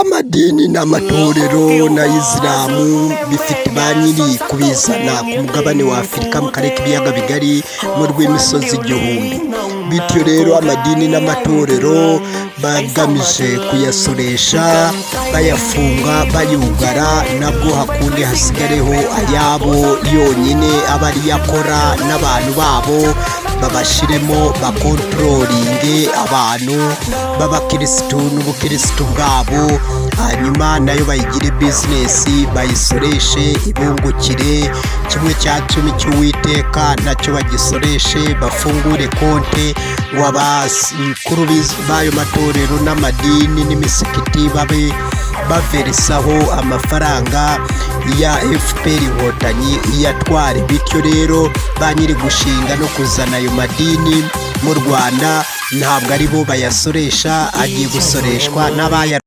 amadini n'amatorero na Isilamu bifite ba nyiri kubizana ku mugabane wa Afurika mu karere k'ibiyaga bigari mu rw'imisozi igihumbi. Bityo rero amadini n'amatorero bagamije kuyasoresha, bayafunga, bayugara, nabwo hakundi hasigareho ayabo yonyine aba ariyo akora n'abantu babo babashiremo bakontrolinge abantu b'abakirisitu n'ubukirisitu bwabo, hanyuma nayo bayigire bizinesi bayisoreshe ibungukire 1/10 cy'Uwiteka nacyo bagisoreshe, bafungure konte w'abakuru b'ayo matorero n'amadini n'imisikiti babe baverisaho amafaranga ya FPR Inkotanyi iyatware. Bityo rero ba nyiri gushinga no kuzana ayo madini mu Rwanda ntabwo ari bo bayasoresha, agiye gusoreshwa n'abaya